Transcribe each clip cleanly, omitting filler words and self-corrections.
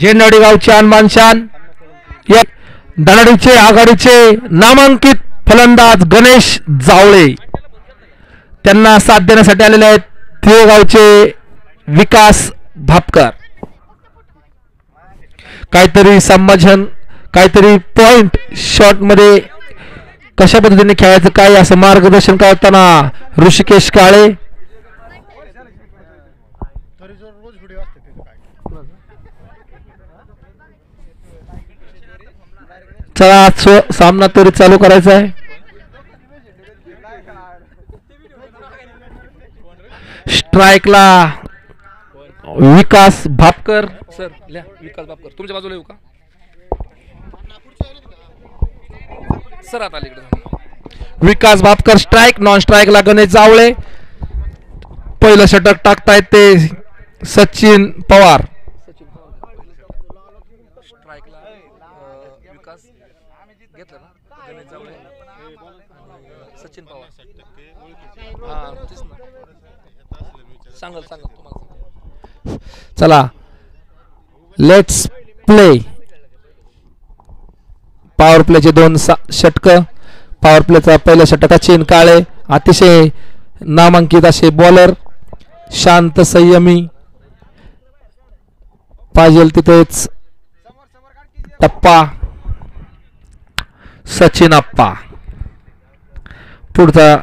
झेंडवाडी गावचे अनमान शान एक धडाडीचे आघाडीचे नामांकित फलंदाज गणेश जावळे त्यांना साथ देण्यासाठी आलेले आहेत थिळगावचे विकास भापकर. काहीतरी संभाषण काहीतरी पॉइंट शॉट मध्ये कशा पद्धतीने खेळायचं काय असं मार्गदर्शन करताना ऋषिकेश काळे. चला सामना तरी चालू करायचा आहे. स्ट्राइकला विकास भापकर. सर विकास भापकर तुमच्या बाजूला येऊ का सर. आता विकास भापकर स्ट्राइक. नॉन स्ट्राइकला गणेश जावळे. पहिलं षटक टाकतायत ते सचिन पवार. सचिन पवार सांगल तुम्हाला. चला लेट्स प्ले. पॉवर प्लेचे दोन षटक. पॉवर प्लेचा पहिल्या षटकाचे काळे अतिशय नामांकित असे बॉलर. शांत संयमी पाहिजे तिथेच टप्पा. सचिन अप्पा. पुढचा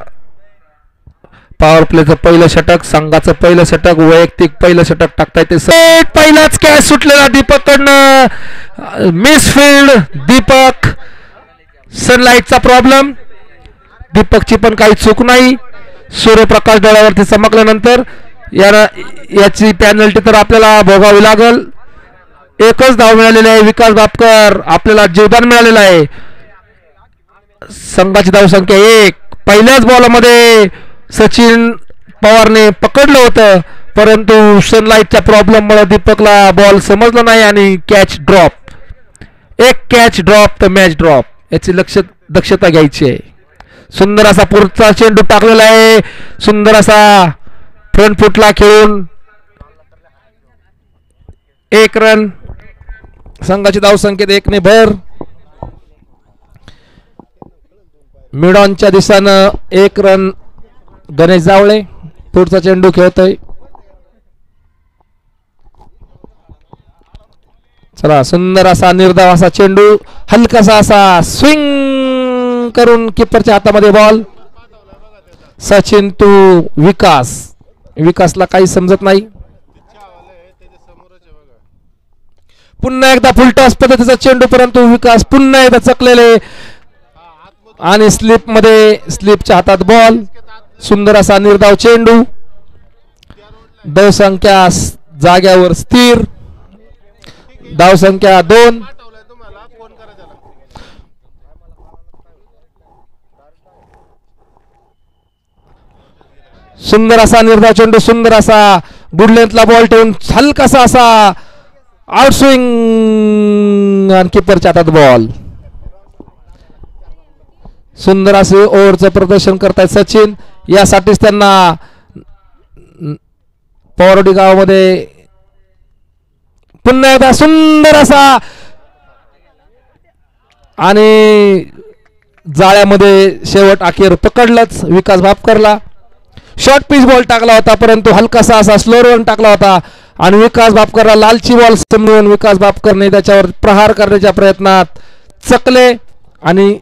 पॉवर प्लेचं पहिलं षटक संघाचं पहिलं षटक वैयक्तिक पहिलं षटक टाकता येते. पहिलाच कॅच सुटलेला दीपक कडनं. मिसफिल्ड दीपक. सनलाइटचा प्रॉब्लेम. दीपकची पण काही चूक नाही. सूर्यप्रकाश डोळ्यावरती चमकल्यानंतर याची पॅनल्टी तर आपल्याला भोगावी लागल. एकच धाव मिळालेली आहे. विकास भापकर आपल्याला जीवदान मिळालेलं आहे. संघाची धावसंख्या 1. पहिल्याच बॉलमध्ये सचिन पवारने पकडलं होतं परंतु सनलाइटच्या प्रॉब्लेम मुळे दीपकला बॉल समजला नाही आणि कॅच ड्रॉप. एक कॅच ड्रॉप तर मॅच ड्रॉप याची दक्षता घ्यायची आहे. सुंदर असा पुढचा चेंडू टाकलेला आहे. सुंदर असा फ्रंट फुटला खेळून 1 रन. संघाची धावसंख्येत 1 ने भर. मिडॉनच्या दिशेनं 1 रन गणेश जावळे. पुढचा चेंडू खेळतोय. चला सुंदर असा निर्धाव असा चेंडू हलकासा असा स्विंग करून किपरच्या हातामध्ये बॉल. सचिन टू विकास. विकासला काही समजत नाही. पुन्हा एकदा फुलटॉस पद्धतीचा चेंडू परंतु विकास पुन्हा एकदा चकलेले आणि स्लिपच्या हातात बॉल. सुंदर असा निर्धाव चेंडू. धावसंख्या जाग्यावर स्थिर. धावसंख्या 2. सुंदर असा निर्धाव चेंडू. सुंदर असा गुड लेंथला बॉल ठेवून हलकासा असा आउट स्विंग आणि किपरच्या हातात बॉल. सुंदर असे ओव्हरचं प्रदर्शन करतायत सचिन. यासाठीच त्यांना पवारडी गावामध्ये पुन्हा एकदा सुंदर असा आणि जाळ्यामध्ये शेवट अखेर पकडलंच विकास भापकरला. शॉर्ट पिच बॉल टाकला होता परंतु हलकासा असा स्लो रन टाकला होता आणि विकास भापकरला लालची बॉल समजून विकास भापकरने त्याच्यावर प्रहार करण्याच्या प्रयत्नात चकले आणि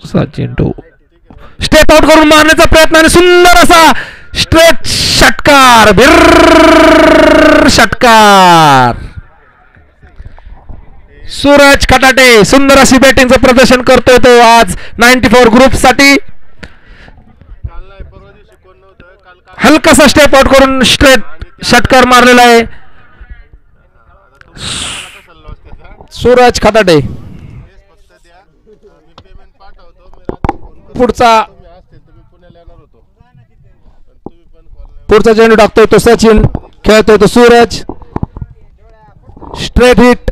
चेंडू स्टेप आउट करून मारण्याचा प्रयत्न आणि सुंदर असा स्ट्रेट षटकार, भिर षटकार. सूरज खटाटे सुंदर अशी बॅटिंगचं प्रदर्शन करतोय तो आज 94 ग्रुप साठी. हलकासा स्टेप आउट करून स्ट्रेट षटकार मारलेला आहे सूरज खटाटे. पुढचा चेंडू टाकतोय तो सचिन, खेळतोय तो सूरज, स्ट्रेट हिट.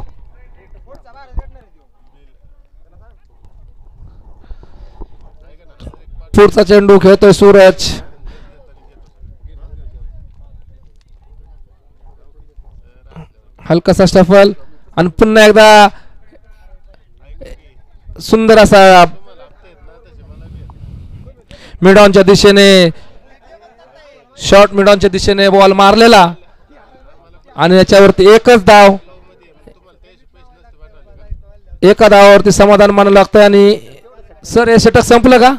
पुढचा चेंडू खेळतोय सूरज, हलकासा स्टफल आणि पुन्हा एकदा सुंदर असा मिडॉनच्या दिशेने शॉर्ट मिडॉनच्या दिशेने बॉल मारलेला आणि याच्यावरती एकच धाव, एका धावावरती समाधान मानावं लागतं. आणि सर हे षटक संपलं का?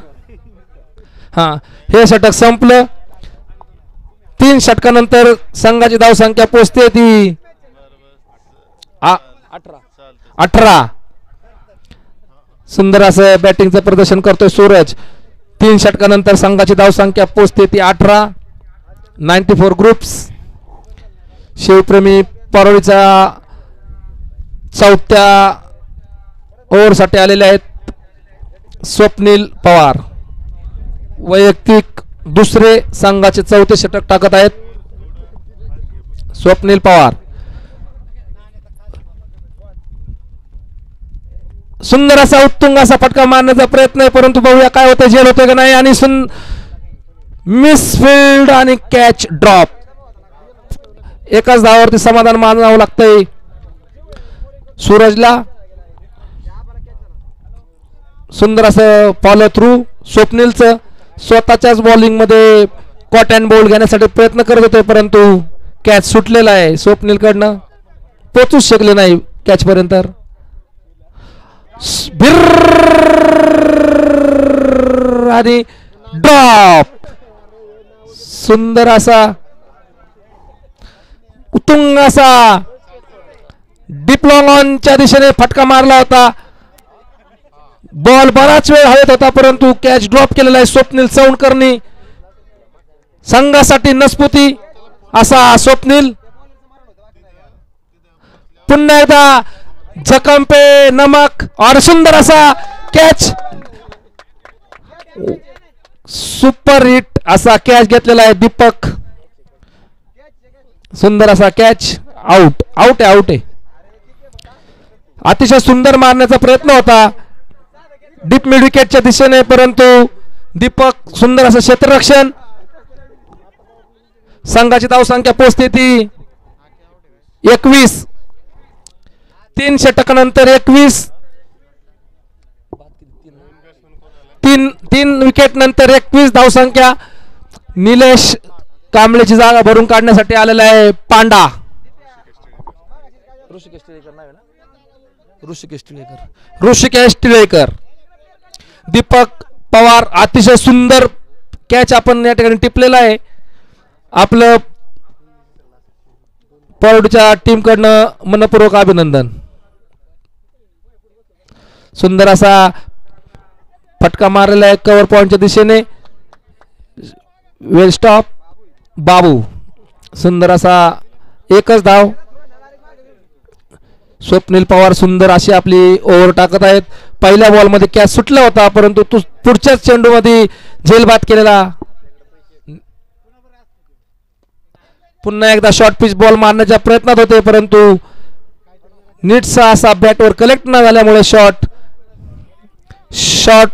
हा, हे षटक संपलं. 3 षटकानंतर संघाची धाव संख्या पोहोचते ती 18. सुंदर असं बॅटिंगचं प्रदर्शन करतोय सूरज. 3 षटकानंतर संघाची धाव संख्या पोहोचते ती 18. 94 ग्रुप्स शिवप्रेमी परळीचा 4थ्या ओव्हरसाठी आलेले आहेत. स्वप्नील पवार वैयक्तिक दुसरे संघाचे 4थे षटक टाकत आहेत. स्वप्नील पवार सुंदर असा उत्तुंग असा फटका मारण्याचा प्रयत्न आहे, परंतु बघूया काय होते, झेल होते का नाही. आणि मिसफिल्ड आणि कॅच ड्रॉप. एकाच धावावरती समाधान मानावं लागतंय सूरजला. सुंदर असं फॉलो थ्रू स्वप्नीलचं. स्वतःच्याच बॉलिंग मध्ये कॉट अँड बॉल घेण्यासाठी प्रयत्न करत होते, परंतु कॅच सुटलेला आहे स्वप्नीलकडनं, पोचूच शकले नाही कॅच पर्यंत. आणि ड्रॉप. सुंदर असा उत्तुंग असा डीप लॉंग ऑनच्या दिशेने फटका मारला होता. बॉल बराच वेळ हवेत होता, परंतु कॅच ड्रॉप केलेला आहे स्वप्नील चौंडकरनी. संघासाठी नसपुती असा स्वप्नील. पुन्हा एकदा जखम पे नमक और सुंदर असा कॅच, सुपर हिट असा कॅच घेतलेला आहे दीपक. सुंदर असा कॅच, आउट आउट आहे, आउट आहे. अतिशय सुंदर मारण्याचा प्रयत्न होता डीप मिड विकेटच्या दिशेने, परंतु दीपक सुंदर असं क्षेत्ररक्षण. संघाची धाव संख्या पोहोचते ती 21. 3 षटकानंतर 21. 3 विकेट नंतर 21 धाव संख्या. निलेश कांबळेची जागा भरून काढण्यासाठी आलेला आहे पांडा. ऋषिकेश टिळेकर. दीपक पवार अतिशय सुंदर कॅच आपण या ठिकाणी टिपलेला आहे. आपलं परळीच्या टीम कडनं मनपूर्वक अभिनंदन. सुंदर असा फटका मारलेला आहे कव्हर पॉइंटच्या दिशेने. वेल स्टॉप बाबू. सुंदर असा एकच धाव. स्वप्नील पवार सुंदर अशी आपली ओव्हर टाकत आहेत. पहिल्या बॉल मध्ये कॅच सुटला होता, परंतु पुढच्याच चेंडू मध्ये झेलबाद केलेला. पुन्हा एकदा शॉर्ट पिच बॉल मारण्याच्या प्रयत्नात होते, परंतु नीटसा असा बॅटवर कलेक्ट न झाल्यामुळे शॉर्ट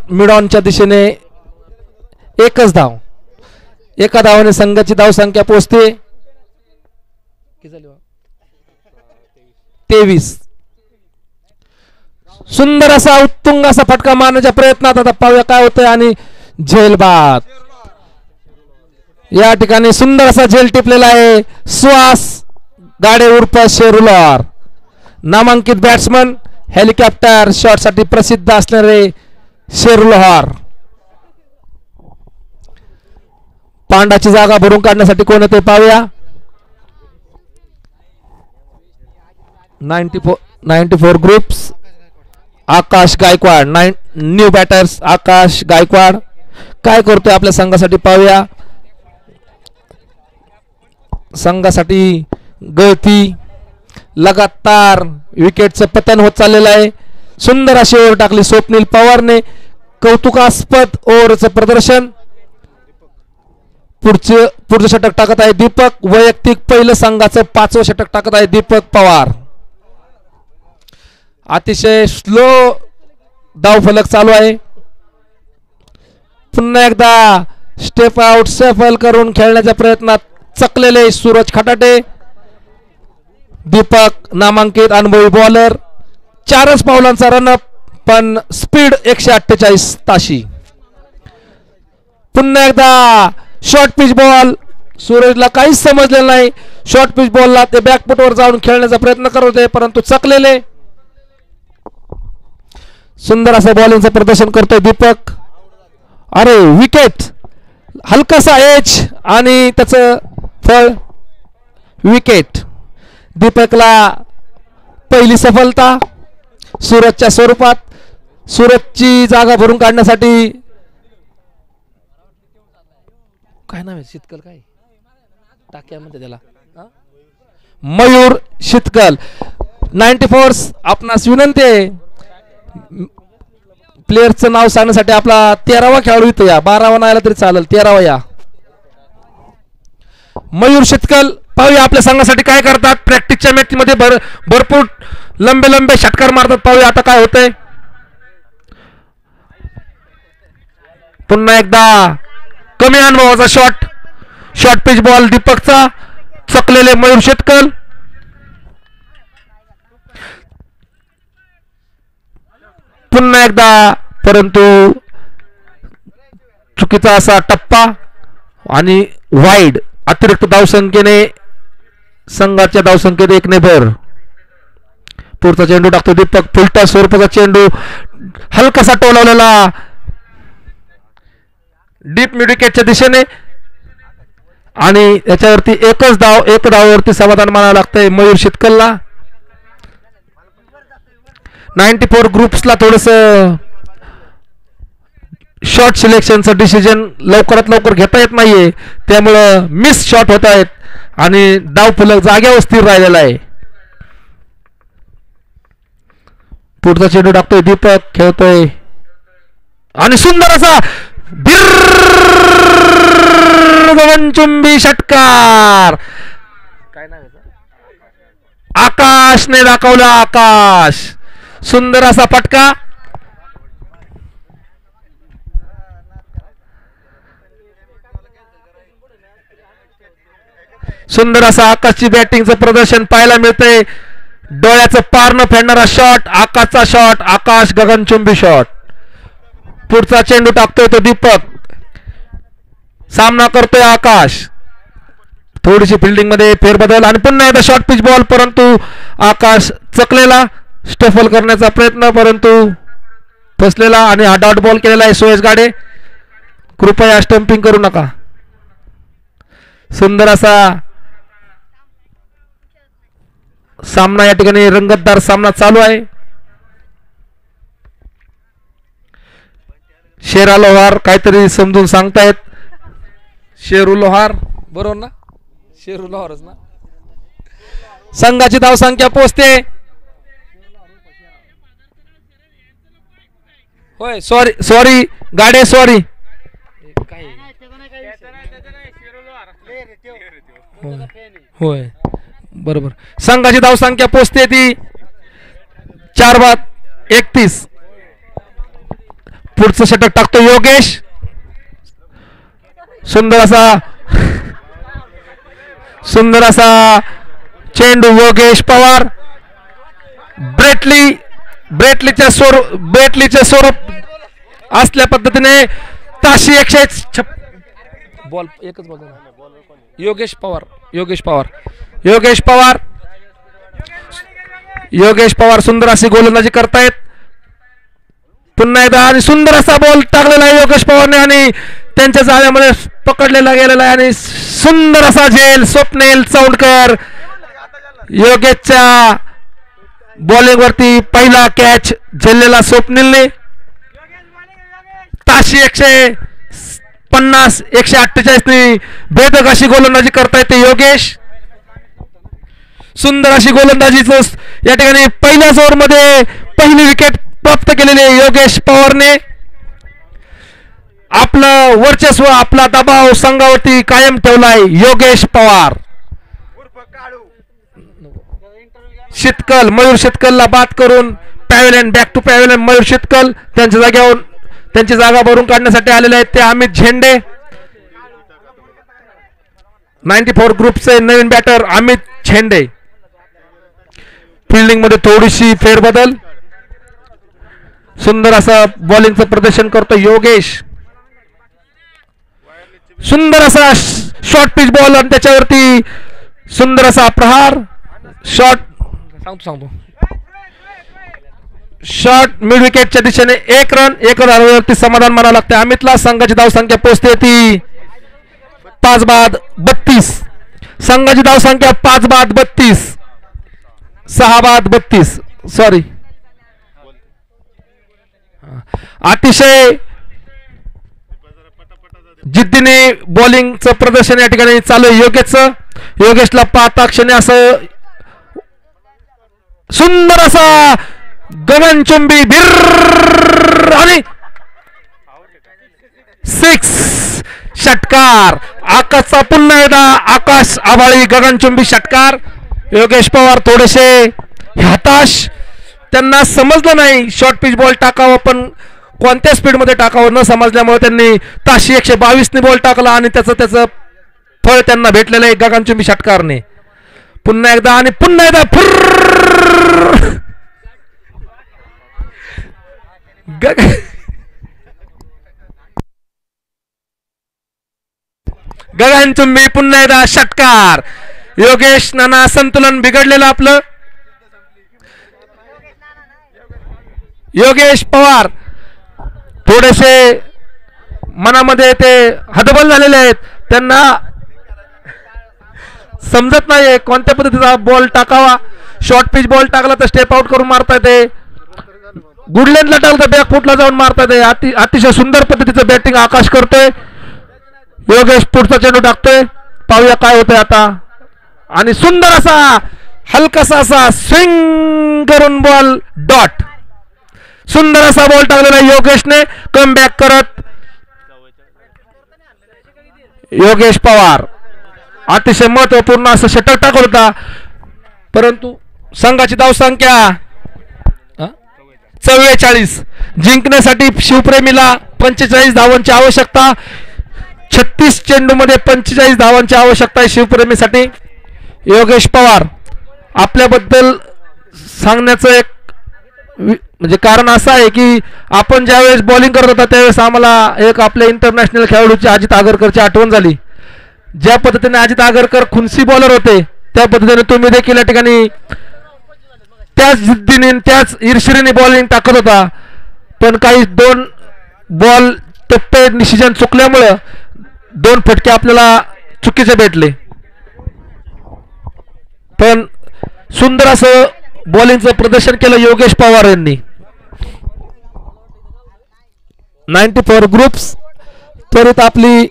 मिड ऑनच्या दिशेने एकच धाव. एका धावाने संघाची धाव संख्या पोहोचते 23. सुंदर असा उत्तुंग असा फटका मारण्याच्या प्रयत्नात आता पाहूया काय होतंय. आणि झेलबाद. या ठिकाणी सुंदर असा झेल टिपलेला आहे सुहास गाडे उर्फ शेरुलर. नामांकित बॅट्समन, हेलिकॉप्टर शॉट साठी प्रसिद्ध असणारे शेरू लोहार. पांडाची जागा भरून काढण्यासाठी कोण ते पाहूया. 94 ग्रुप्स. आकाश गायकवाड न्यू बॅटर्स. आकाश गायकवाड काय करतोय आपल्या संघासाठी पाहूया. संघासाठी गळती लगातार विकेटचं पतन होत चाललेलं आहे. सुंदर अशी ओव्हर टाकली स्वप्नील पवारने. कौतुकास्पद ओव्हरचं प्रदर्शन. पुढचं षटक टाकत आहे दीपक. वैयक्तिक पहिलं संघाचं 5वं षटक टाकत आहे दीपक पवार. अतिशय स्लो धावफलक चालू आहे. पुन्हा एकदा स्टेप आउट सफल करून खेळण्याच्या प्रयत्नात चकलेले सूरज खटाटे. दीपक नामांकित अनुभवी बॉलर. 4च पावलांचा रनअप पण स्पीड 148 ताशी. पुन्हा एकदा शॉर्ट पिच बॉल. सूरजला काहीच समजलेलं नाही. शॉर्ट पिच बॉलला ते बॅकफुटवर जाऊन खेळण्याचा प्रयत्न करत होते परंतु चकलेले. सुंदर असं बॉलिंगचं प्रदर्शन करतोय दीपक. अरे विकेट. हलकासा एज आणि त्याचं फळ विकेट. दीपकला पहिली सफलता सूरजच्या स्वरूपात. सूरजची जागा भरून काढण्यासाठी काय नाव आहे शितकल काय टाक्या म्हणते त्याला मयूर शितकल. 94 आपणास विनंती आहे प्लेयरचं नाव सांगण्यासाठी. आपला 13वा खेळाडू इथं या. 12वा नाही आला तरी चालेल. 13वा या. मयूर शितकल पाहूया आपल्या संघासाठी काय करतात. प्रॅक्टिसच्या मॅच मध्ये भरपूर लंबे षटकार मारतात. पाहूया आता काय होतंय. पुन्हा एकदा कमी अनुभवाचा शॉर्ट पिच बॉल दीपकचा. चकलेले मयूर शितकल. पुन्हा एकदा परंतु चुकीचा असा टप्पा आणि वाईड. अतिरिक्त धावसंख्येने संघाच्या धावसंख्येत 1 ने भर. पुढचा चेंडू टाकतो दीपक. फुलटा स्वरूपाचा चेंडू हलकासा टोलावलेला डीप मिड विकेटच्या दिशेने आणि याच्यावरती एक धावावरती समाधान मानावं लागतंय मयूर शितकलला. 94 ग्रुप्सला थोडस शॉट सिलेक्शनचं डिसिजन लवकरात लवकर घेता येत नाहीये. त्यामुळं मिस शॉट होत आहेत आणि डाव फलक जाग्यावर स्थिर राहिलेला आहे. पुढचा चेंडू टाकतोय दीपक. खेळतोय आणि सुंदर असा गगनचुंबी षटकार. काय नाव आकाशने दाखवला. आकाश सुंदर असा फटका. सुंदर असा आकाशची बॅटिंगचं प्रदर्शन पाहायला मिळतंय. डोळ्याचं पार न फेडणारा शॉट. आकाशचा शॉट. आकाश गगनचुंबी शॉट. पुढचा चेंडू टाकतोय तो दीपक. सामना करतोय आकाश. थोडीशी फिल्डिंग मध्ये फेरबदल आणि पुन्हा एकदा शॉर्ट पिच बॉल परंतु आकाश चकलेला. स्टफल करण्याचा प्रयत्न परंतु फसलेला आणि हा डॉट बॉल केलेला आहे सुयश गाडे. कृपया स्टंपिंग करू नका. सुंदर असा सामना या ठिकाणी रंगतदार सामना चालू आहे. शेरा लोहार काहीतरी समजून सांगतायत. शेरू लोहार बरोबर ना. शेरू लोहारच ना. संघाची धावसंख्या पोहोचते. होय सॉरी गाडे सॉरी. होय बरोबर. संघाची धावसंख्या पोहोचते ती 4/31. पुढचं षटक टाकतो योगेश. सुंदर असा चेंडू योगेश पवार. ब्रेटलीचे स्वरूप असल्या पद्धतीने ताशी 106 बॉल एकच बॉल. योगेश पवार सुंदर अशी गोलंदाजी करतायत. पुन्हा एकदा आणि सुंदर असा बॉल टाकलेला आहे योगेश पवारने आणि त्यांच्या जाळ्यामध्ये पकडलेला गेलेला आहे आणि सुंदर असा झेल स्वप्नील चौंडकर योगेशच्या बॉलिंग वरती पहिला कॅच झेललेला स्वप्नीलने. ताशी 150 148 भेदक अशी गोलंदाजी करता येते योगेश. सुंदर अशी गोलंदाजीच या ठिकाणी पहिल्याच ओव्हरमध्ये पहिली विकेट प्राप्त केलेली योगेश पवारने. आपलं वर्चस्व आपला दबाव संघावरती कायम ठेवलाय योगेश पवार. शितकल मयूर शितकलला बाद करून pavilion back to pavilion Mayur Shitkal त्यांच्या जागेवर त्यांची जागा भरून काढण्यासाठी आलेले आहेत ते अमित झेंडे. 94 ग्रुपचे नवीन बॅटर अमित झेंडे. फिल्डिंग मध्ये थोडीशी फेरबदल. सुंदर असं बॉलिंगचं प्रदर्शन करतो योगेश. सुंदर असा शॉर्ट पिच बॉल आणि त्याच्यावरती सुंदर असा प्रहार शॉर्ट सांगतो शॉर्ट मिड विकेटच्या दिशेने 1 रन 1 रनवरती समाधान मानावं लागते अमितला. संघाची धावसंख्या पोहोचते ती 5 बाद 32. संघाची धावसंख्या 5 बाद 32 6 बाद 32 सॉरी. अतिशय जिद्दीने बॉलिंगचं प्रदर्शन या ठिकाणी चालू आहे योगेशचं. योगेशला पाहता क्षणी असं सुंदर असा गगनचुंबी भिर आणि 6 षटकार. आकाशचा पुन्हा एकदा आकाश आभाळी गगनचुंबी षटकार. योगेश पवार थोडेसे हताश. त्यांना समजलं नाही शॉर्ट पिच बॉल टाकावं पण कोणत्या स्पीडमध्ये टाकावं न समजल्यामुळे त्यांनी ताशी 122 ने बॉल टाकला आणि त्याचं फळ त्यांना भेटलेलं आहे गगनचुंबी षटकारने. पुन्हा एकदा आणि पुन्हा एकदा गगनचुंबी पुन्हा एकदा षटकार. योगेश नाना संतुलन बिघडलेलं आपलं. योगेश पवार थोडेसे मनामध्ये ते हतबल झालेले आहेत. त्यांना समजत नाही कोणत्या पद्धतीचा बॉल टाकावा. शॉर्ट पिच बॉल टाकला तर स्टेप आउट करून मारता येते. गुडलेनला टाकलं तर बॅक फुटला जाऊन मारता येते. अतिशय सुंदर पद्धतीचं बॅटिंग आकाश करतोय. योगेश पुढचा चेंडू टाकतोय. पाहूया काय होतंय आता. आणि सुंदर असा हलकासा असा स्विंग करून बॉल डॉट. सुंदर असा बॉल टाकलेला योगेशने कम बॅक करत. योगेश पवार अतिशय महत्वपूर्ण असं षटक टाकत होता परंतु संघाची धावसंख्या 44. जिंकण्यासाठी शिवप्रेमीला 45 धावांची आवश्यकता. 36 चेंडूमध्ये 45 धावांची आवश्यकता आहे शिवप्रेमीसाठी. योगेश पवार आपल्याबद्दल सांगण्याचं एक म्हणजे कारण असं आहे की आपण ज्यावेळेस बॉलिंग करत होता त्यावेळेस आम्हाला एक आपल्या इंटरनॅशनल खेळाडूची अजित आगरकरची आठवण झाली. ज्या पद्धतीने अजित आगरकर खुनसी बॉलर होते त्या पद्धतीने तुम्ही देखील या ठिकाणी त्याच जिद्दीने त्याच ईर्षेने बॉलिंग टाकत होता पण काही 2 बॉल टप्पे डिसिजन चुकल्यामुळे 2 फटके आपल्याला चुकीचे भेटले. पण सुंदर असं बॉलिंगचं प्रदर्शन केलं योगेश पवार यांनी. 94 ग्रुप्स त्वरित आपली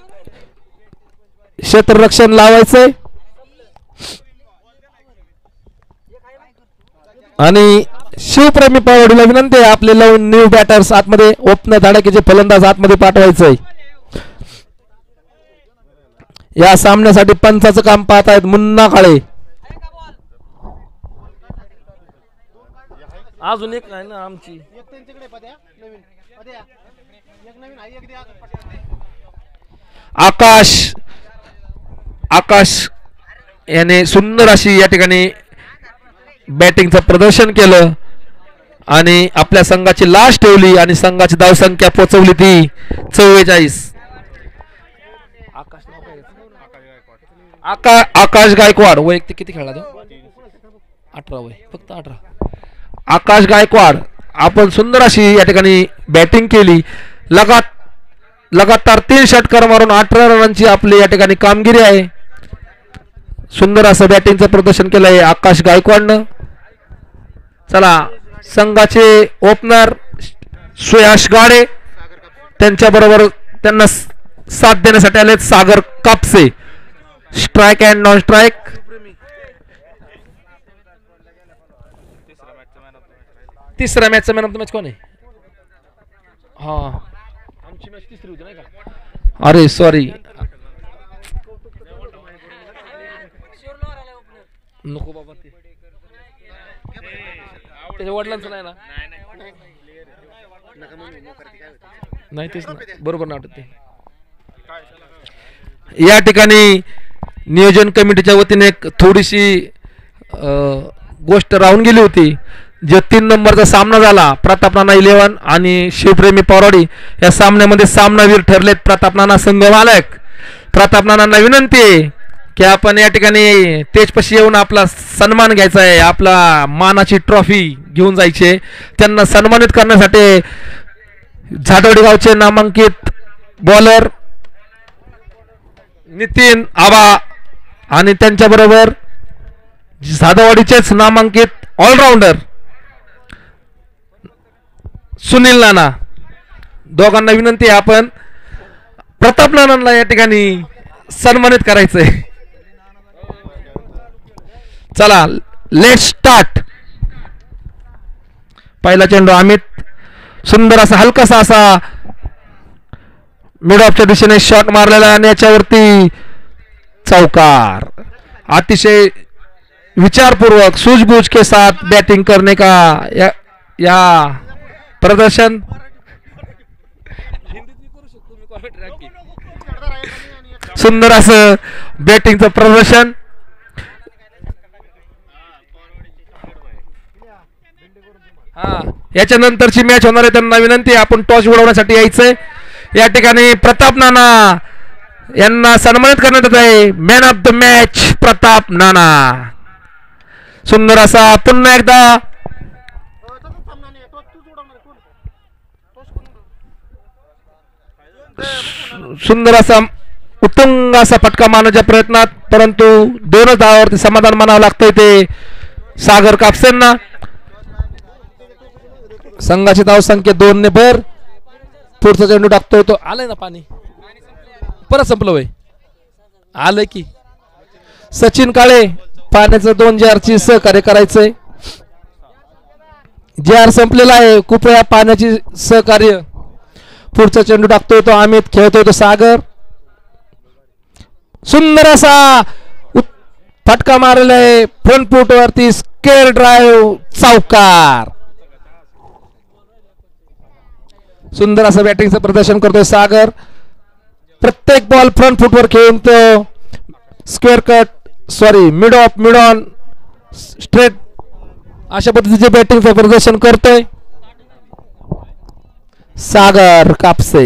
क्षेत्ररक्षण लावायचंय आणि शिवप्रेमी पावडीला विनंती आहे आपले लावून न्यू बॅटर्स आतमध्ये ओपनर धडाकेचे फलंदाज आतमध्ये पाठवायचंय. या सामन्यासाठी पंचाचं काम पाहत आहेत मुन्ना काळे. अजून एक आहे ना आमची आकाश याने सुंदर अशी या ठिकाणी बॅटिंगचं प्रदर्शन केलं आणि आपल्या संघाची लास्ट ठेवली आणि संघाची धावसंख्या पोहोचवली ती 44. आकाश गायकवाड वैयक्तिक किती खेळला तो 18 वय फक्त 18. आकाश गायकवाड आपण सुंदर अशी या ठिकाणी बॅटिंग केली. लगातार 3 षटकार मारून 18 रनांची आपली या ठिकाणी कामगिरी आहे. सुंदर असं बॅटिंगचं प्रदर्शन केलं आहे आकाश गायकवाडनं. चला संघाचे ओपनर सुयाश गाडे, त्यांच्याबरोबर त्यांना साथ देण्यासाठी आले Sagar Kapse. Strike and non strike. तिसऱ्या मॅचचा मॅन ऑफ द मॅच कोण आहे? हा आमची मॅच तिसरी होती नाही का? अरे सॉरी, नको बाबा, ते त्याच्या वडिलांचं नाही ना? नाही तेच ना, बरोबर ना वाटत ते. या ठिकाणी नियोजन कमिटीच्या वतीने एक थोडीशी गोष्ट राहून गेली होती. जो 3 नंबरचा सामना झाला प्रताप नाना 11 आणि शिवप्रेमी पौराडी, या सामन्यामध्ये सामनावीर ठरलेत प्रताप नाना संघ मालक. प्रताप नानांना विनंती आहे की आपण या ठिकाणी तेजपाशी येऊन आपला सन्मान घ्यायचा आहे, आपला मानाची ट्रॉफी घेऊन जायची. त्यांना सन्मानित करण्यासाठी झाडवडी गावचे नामांकित बॉलर नितीन आबा आणि त्यांच्याबरोबर झादवाडीचेच नामांकित ऑलराऊंडर सुनील नाना, दोघांना विनंती आहे आपण प्रताप नानांना या ठिकाणी सन्मानित करायचंय. चला लेट स्टार्ट. पहिला चेंडू अमित, सुंदर असा हलकासा असा मिड ऑफच्या दिशेने शॉट मारलेला आणि याच्यावरती चौकार. अतिशय विचारपूर्वक सूझबूझ के साथ बैटिंग करने का या प्रदर्शन. सुंदर असं बॅटिंगचं प्रदर्शन. हा याच्यानंतरची मॅच होणार आहे, त्यांना विनंती आहे आपण टॉस उडवण्यासाठी यायचंय. या ठिकाणी प्रताप नाना यांना सन्मानित करण्यात येत आहे. Man of the match Pratap Nana. सुंदर असा पुन्हा एकदा सुंदर असा उत्तुंग असा फटका मारण्याच्या प्रयत्नात, परंतु 2 धावावरती समाधान मानावं लागतंय ते सागर कापसेंना. संघाची धावसंख्या 2 ने भर. पुढचा चेंडू टाकतोय तो, आलाय ना पाणी, परत संपलं वय आलंय की. सचिन काळे, पाण्याचं 2 जारची सहकार्य करायचंय. जार संपलेला आहे, कृपया पाण्याची सहकार्य. पुढचा चेंडू टाकतोय तो अमित, खेळतोय तो सागर. सुंदर असा फटका मारलेला आहे फ्रंट फूट वरती, स्केअर ड्राईव्ह चौकार. सुंदर असं बॅटिंगचं प्रदर्शन करतोय सागर. प्रत्येक बॉल फ्रंट फूटवर खेळून तो square cut sorry mid of mid on straight अशा पद्धतीचे बॅटिंगचं प्रदर्शन करतोय सागर कापसे.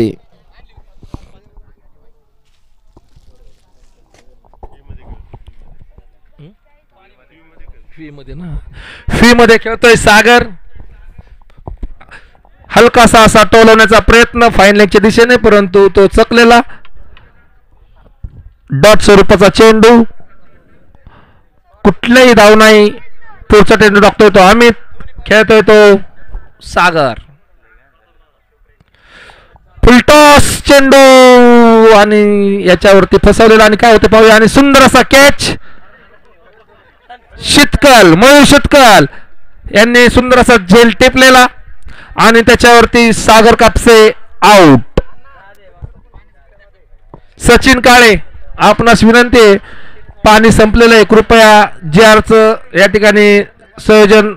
फी मध्ये खेळतोय सागर. हलकासा असा टोलवण्याचा प्रयत्न फाईन लेगच्या दिशेने, परंतु तो चकलेला. डॉट स्वरूपाचा चेंडू, कुठलेही धाव नाही. पुढचा चेंडू टाकतोय तो अमित, खेळतोय तो सागर. फुलटॉस चेंडू आणि याच्यावरती फसवलेला आणि काय होते पाहूया. आणि सुंदर असा कॅच. शितकल मयूर शितकल यांनी सुंदर असा झेल टेपलेला आणि त्याच्यावरती सागर कापसे आउट. सचिन काळे, आपणास विनंती आहे, पाणी संपलेलं आहे, कृपया जारचं या ठिकाणी संयोजन.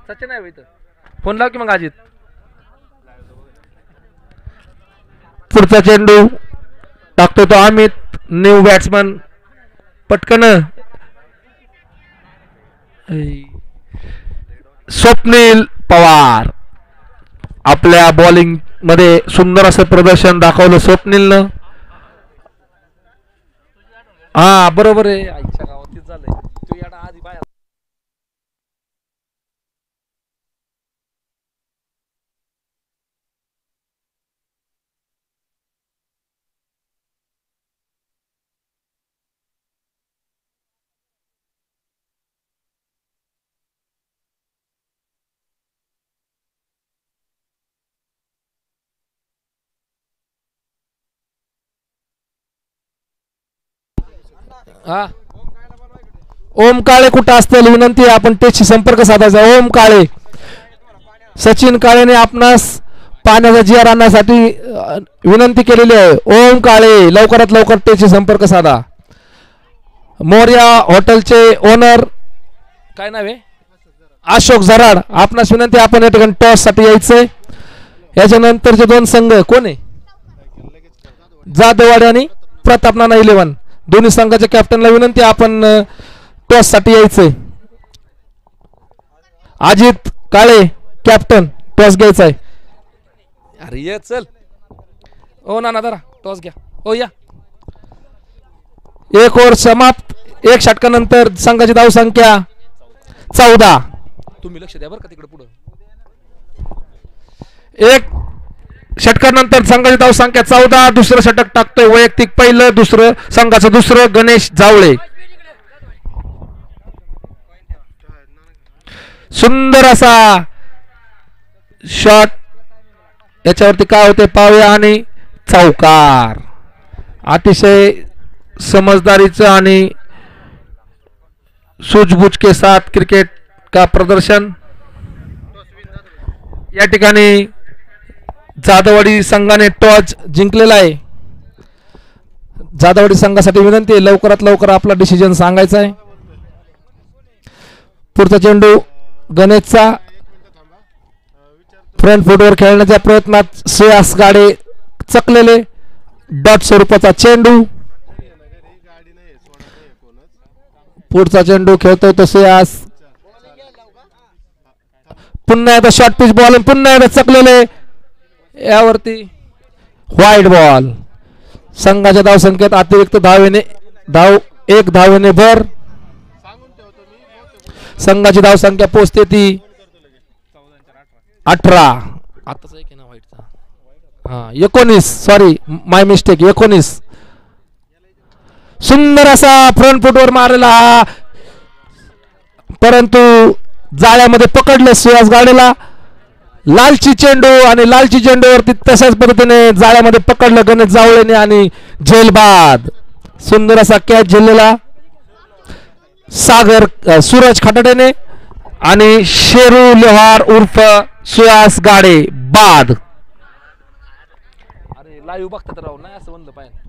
सचिन आहे फोन लाव की मग अजित. पुढचा चेंडू टाकतो तो अमित, न्यू बॅट्समन. पटकन स्वप्नील पवार आपल्या बॉलिंग मध्ये सुंदर असं प्रदर्शन दाखवलं स्वप्नीलनं. हा बरोबर आहे, आईच्या गावात झालंय. हा ओम काळे कुठं असतील विनंती आहे, आपण त्याची संपर्क साधायचा. ओम काळे, सचिन काळेने आपणास पाण्याचा जिआर आणण्यासाठी विनंती केलेली आहे. ओम काळे लवकरात लवकर त्याची संपर्क साधा. मोर्या हॉटेलचे ओनर काय नाव आहे, अशोक झराड, आपणास विनंती आपण या ठिकाणी टॉस साठी यायचंय. याच्यानंतरचे दोन संघ कोण आहे, जाधववाडी आणि प्रताप नाना 11. दोन्ही संघाच्या कॅप्टनला विनंती आपण टॉस साठी यायचंय. अजित काळे कॅप्टन, टॉस घ्यायचा आहे. अरे ये चल, ओ नाना जरा टॉस घ्या. ओ या, एक ओव्हर समाप्त. एक षटकानंतर संघाची धाव संख्या 14. तुम्ही लक्ष द्या बरं का तिकडे पुढे. एक षटकानंतर संघाची धाव संख्या 14. दुसरं षटक टाकतोय वैयक्तिक पहिलं, दुसरं संघाचं दुसरं गणेश जावळे. सुंदर असा शॉट, याच्यावरती काय होते पाहूया. आणि चौकार. अतिशय समझदारीचं आणि सूझबूझ के साथ क्रिकेट का प्रदर्शन या ठिकाणी जाधववाडी संघाने टॉस जिंकलेला आहे. जाधववाडी संघासाठी विनंती आहे लवकरात लवकर आपला डिसिजन सांगायचा आहे. पुढचा चेंडू गणेशचा, फ्रंट फुटवर खेळण्याच्या प्रयत्नात श्रेयस गाडे चकलेले. डॉट स्वरूपाचा चेंडू, पुढचा चेंडू खेळतोय तो श्रेयस. पुन्हा एकदा शॉर्ट पिच बॉल, पुन्हा एकदा चकलेले. यावरती व्हाईट बॉल. संघाच्या धाव संख्येत अतिरिक्त धावेने एक धावेने भर. संघाची धाव संख्या पोहोचते ती 18. आताच एक आहे ना व्हाईटचा, हा 19, सॉरी माय मिस्टेक, 19. सुंदर असा फ्रंट फुटवर मारलेला हा, परंतु जाळ्यामध्ये पकडलं श्रेयस गाडेला. लालची चेंडू आणि लालची चेंडूवरती तशाच पद्धतीने जाळ्यामध्ये पकडलं गणेश जावळेने आणि झेलबाद. सुंदर असा कॅच झेललेला सागर सूरज खटाडेने आणि शेरू लोहार उर्फ श्रेयस गाडे बाद. अरे लाईव्ह बघतात राव, नाही असं म्हणलं पाहिजे.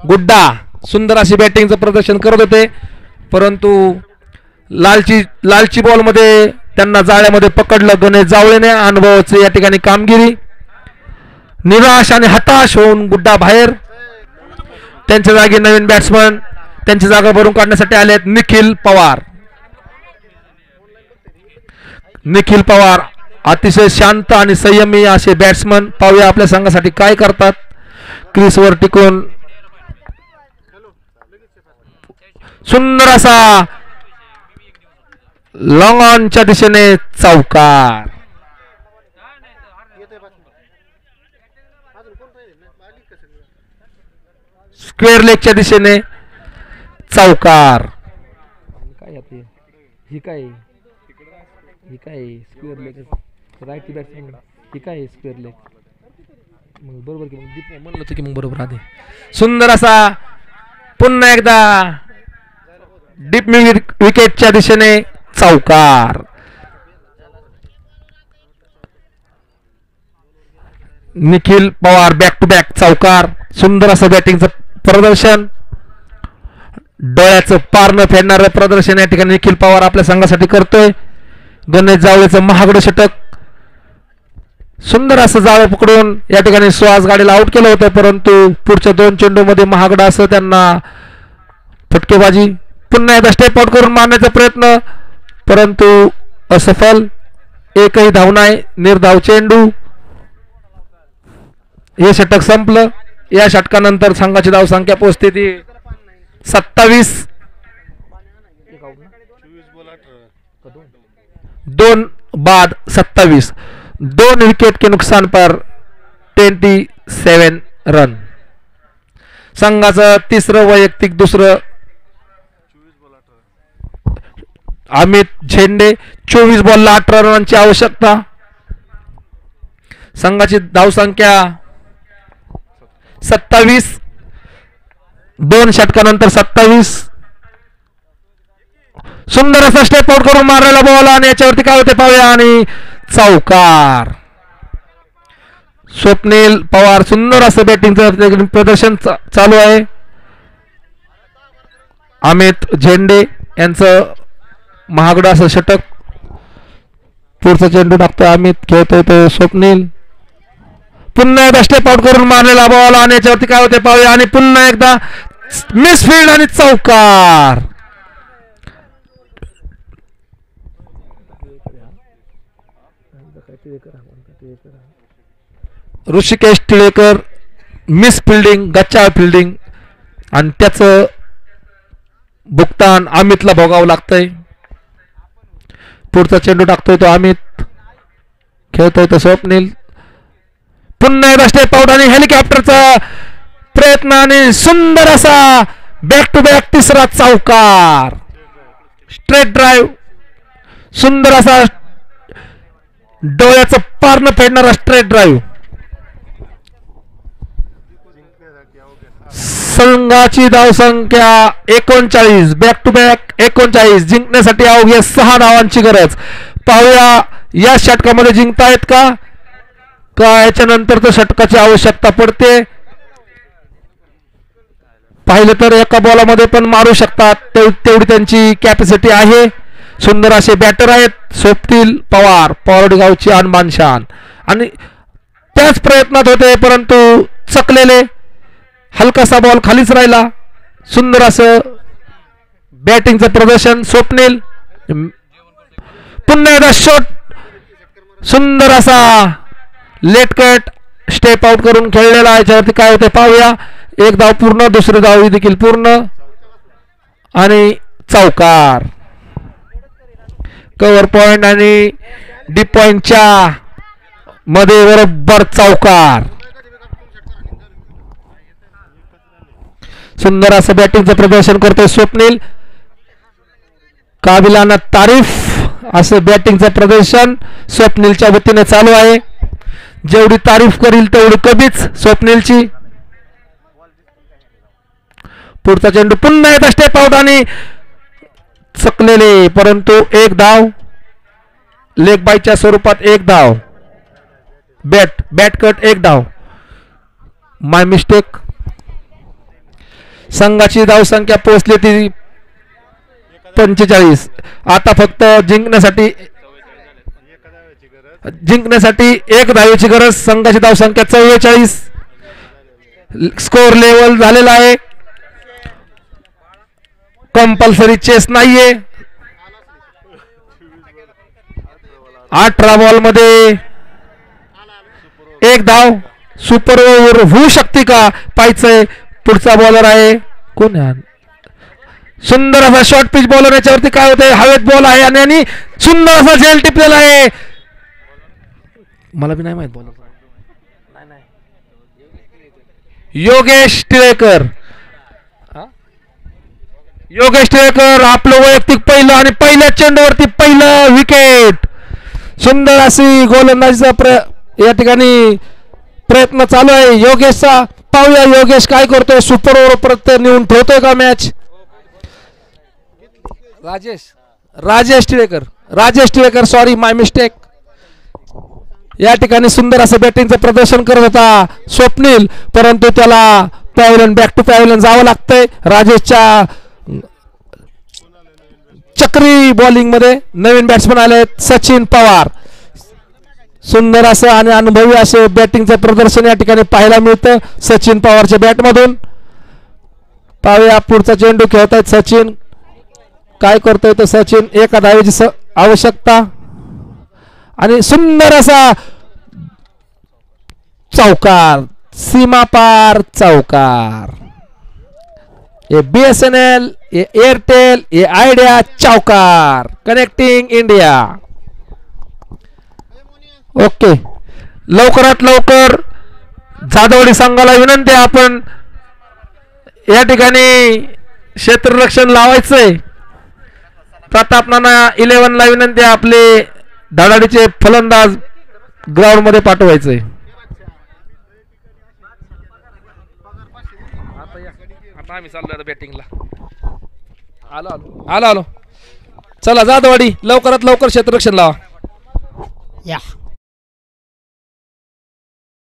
गुड्डा सुंदर अशी बॅटिंगचं प्रदर्शन करत होते, परंतु लालची बॉल मध्ये त्यांना जाळ्यामध्ये पकडलं गणेश जावळेने. अनुभवाची या ठिकाणी कामगिरी. निराश आणि हताश होऊन गुड्डा बाहेर. त्यांच्या जागी नवीन बॅट्समन त्यांची जागा भरून काढण्यासाठी आलेत निखिल पवार. निखिल पवार अतिशय शांत आणि संयमी असे बॅट्समन. पाहूया आपल्या संघासाठी काय करतात. क्रीजवर टिकून सुंदर असा लॉंग ऑनच्या दिशेने चौकार. स्क्वेअर लेगच्या दिशेने चौकार. ही काय स्क्वेअर लेग, राईट बॅट्समन ही काय स्क्वेअर लेग. मग बरोबर की मग म्हणलं होतं की मग बरोबर आधी. सुंदर असा पुन्हा एकदा डीप विकेटच्या दिशेने चौकार. Nikhil Pawar back to back चौकार. सुंदर असं बॅटिंगचं प्रदर्शन, डोळ्याचं पार न फेडणारं प्रदर्शन या ठिकाणी निखिल पवार आपल्या संघासाठी करतोय. गणेश जावळेचं महागडं षटक. सुंदर असं जावळ पकडून या ठिकाणी श्रेयस गाडेला आउट केलं होतं, परंतु पुढच्या 2 चेंडूमध्ये महागडा असं त्यांना फटकेबाजी. पुन्हा एकदा स्टेप आउट करून मारण्याचा प्रयत्न, परंतु असफल. एकही धाव नाही, निर्धाव चेंडू. हे षटक संपलं. या षटकानंतर संघाची धाव संख्या पोहोचते ती 27. 2 बाद 27. 2 विकेट के नुकसान पर 27 रन. संघाचं तिसरं वैयक्तिक दुसरं अमित झेंडे 24 बॉलला 18 रनांची आवश्यकता. संघाची धावसंख्या 27 2 षटकानंतर 27. सुंदर असा स्टेप आउट करून मारलेला बॉल आणि याच्यावरती काय होते पाहूया आणि चौकार. स्वप्नील पवार सुंदर असं बॅटिंगचं प्रदर्शन चालू आहे. अमित झेंडे यांचं महागडं असं षटक. पुढचा चेंडू टाकतो अमित, खेळतोय तो स्वप्नील. पुन्हा एकदा स्टेप आउट करून मारलेला बॉल आणि याच्यावरती काय होते पाहूया आणि पुन्हा एकदा मिसफील्ड आणि चौकार. ऋषिकेश टिळेकर मिस फिल्डिंग, गच्चा फिल्डिंग आणि त्याचं भुगतान अमितला भोगावं लागतंय. पुढचा चेंडू टाकतोय तो अमित, खेळतोय तो स्वप्नील. पुन्हा एकदा स्टेप आउट आणि हेलिकॉप्टरचा प्रयत्न आणि सुंदर असा बॅक टू बॅक तिसरा चौकार. स्ट्रेट ड्राईव्ह, सुंदर असा डोळ्याचं पारणं फेडणारा स्ट्रेट ड्राईव्ह. संघाची धावसंख्या 39 बॅक टू बॅक 39. जिंकण्यासाठी अवघ्या 6 धावांची गरज. पाहूया या षटकामध्ये जिंकतायत का याच्यानंतर तर षटकाची आवश्यकता पडते. पाहिलं तर एका बॉलामध्ये पण मारू शकतात, तेवढी त्यांची कॅपॅसिटी आहे. सुंदर असे बॅटर आहेत स्वप्नील पवार, पवारडी गावची अनबान शान, आणि त्याच प्रयत्नात होते परंतु चकलेले. हलकासा बॉल खालीच राहिला. सुंदर असं बॅटिंगचं प्रदर्शन स्वप्नील. पुन्हा एकदा शॉट, सुंदर असा लेट कट स्टेप आउट करून खेळलेला. याच्यावरती काय होते पाहूया. एक धाव पूर्ण, दुसरी धाव देखील पूर्ण आणि चौकार. कव्हर पॉइंट आणि डीप पॉइंटच्या मध्ये बरोबर चौकार. सुंदर असं बॅटिंगचं प्रदर्शन करतोय स्वप्नील. काबिलाना तारीफ असं बॅटिंगचं प्रदर्शन स्वप्नीलच्या वतीने चालू आहे. जेवढी तारीफ करील तेवढी कमीच स्वप्नीलची. पुढचा चेंडू पुन्हा एकदा स्टेप आउट आणि चकलेले, परंतु एक धाव. लेग बायच्या स्वरूपात एक धाव. बॅट कट एक धाव. माय मिस्टेक. संघाची धावसंख्या पोहोचली ती 45. आता फक्त जिंकण्यासाठी एक धावेची गरज. संघाची धावसंख्या 44. स्कोर लेवल झालेला आहे. कंपल्सरी चेस नाहीये. 18 बॉल मध्ये एक धाव. सुपर ओव्हर होऊ शकते का पाहायचंय. पुढचा बॉलर आहे कोण आहे. सुंदर असा शॉर्ट पिच बॉलर. याच्यावरती काय होतंय, हवेत बॉल आहे आणि सुंदर असा झेल टिपलेला आहे. मला बी नाही माहित बॉलर. योगेश टिळेकर. योगेश टिळेकर आपलं वैयक्तिक पहिलं आणि पहिल्या चेंडूवरती पहिलं विकेट. सुंदर अशी गोलंदाजीचा या ठिकाणी प्रयत्न चालू आहे योगेशचा. पाहूया योगेश काय करतोय. सुपर ओव्हर परत नेऊन ठेवतोय का मॅच. राजेश टिळेकर सॉरी माय मिस्टेक. या ठिकाणी सुंदर असं बॅटिंगचं प्रदर्शन करत होता स्वप्नील, परंतु त्याला पॅव्हलियन बॅक टू पॅव्हलियन जावं लागतंय. राजेशच्या चक्री बॉलिंग मध्ये नवीन बॅट्समन आले सचिन पवार. सुंदर असं आणि अनुभवी असं बॅटिंगचं प्रदर्शन या ठिकाणी पाहायला मिळतं सचिन पवारच्या बॅटमधून. पाहूया पुढचा चेंडू खेळतायत सचिन. काय करतोय तर सचिन. एका धावेची आवश्यकता आणि सुंदर असा चौकार. सीमा पार चौकार. ये BSNL, ये एयरटेल, ये आयडिया चौकार. Connecting India. ओके, लवकरात लवकर जाधववाडी संघाला विनंती आपण या ठिकाणी क्षेत्ररक्षण लावायचंय. प्रताप नाना 11 ला विनंती आपले धडाडीचे फलंदाज ग्राउंड मध्ये पाठवायचंय. आता आम्ही चाललोय बॅटिंगला. आलो चला जाधववाडी लवकरात लवकर क्षेत्ररक्षण लावा. या